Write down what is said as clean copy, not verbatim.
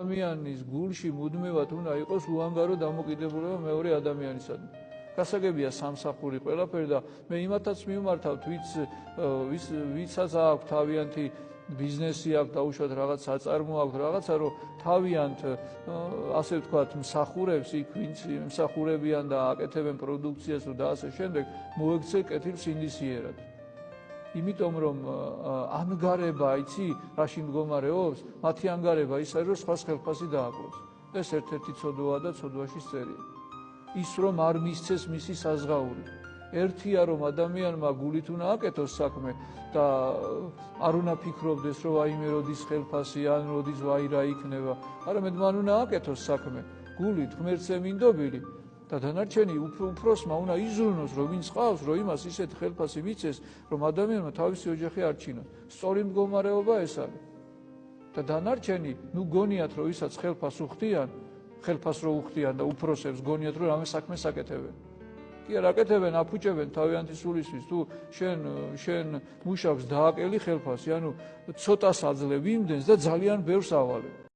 ადამიანის გულში მუდმივად უნდა იყოს უანგარო დამოკიდებულება მეორე ადამიანისადმი. გასაგებია სამსახური ყველაფერი და მე იმათაც მივმართავთ, ვისაც აქვს თავიანთი ბიზნესი აქვს, დაუშვათ რაღაც საწარმო აქვს, რაღაცა, რომ თავიანთ ასე ვთქვათ, მსახურებს იქ, ვინც მსახურებიან და აკეთებენ პროდუქციას და ასე შემდეგ, მოექცე კეთილ სინდისიერად. იმიტომ რომ ანგარება, იცი, რაში მდგომარეობს, მათი ანგარება ის არის, რომ სხვას ხელფასი დააკლოს. ეს ერთ-ერთი ცოდვაა და ცოდვაში წერია. ის რომ არ მისცეს მისი საზღაური. ერთია რომ ადამიანმა გულით უნდა აკეთოს საქმე და არ უნდა ფიქრობდეს რომ აიმე როდის ხელფასი ან როდის ვაირა იქნება, არამედ მან უნდა აკეთოს საქმე გულით ღმერთზე მინდობილი და დანარჩენი უფროსმა უნდა იზრუნოს რომ ვინც ყავს რომ იმას ისეთ ხელფასი მიცეს რომ ადამიანმა თავისი ოჯახი არ ჩინოს. სწორი მდგომარეობა ეს არის. და დანარჩენი ნუ გონიათ რომ ვისაც ხელფასს უხდიან, ხელფასს რო უხდიან და უფროსებს გონიათ რომ რამე საქმეს აკეთებენ. კი არ აკეთებენ, აფუჭებენ თავიანთი სულისთვის, თუ შენ მუშაკს დააკელი ხელფასი, ანუ ცოტას აძლევ იმდენს და ძალიან ბევრს ავალებ.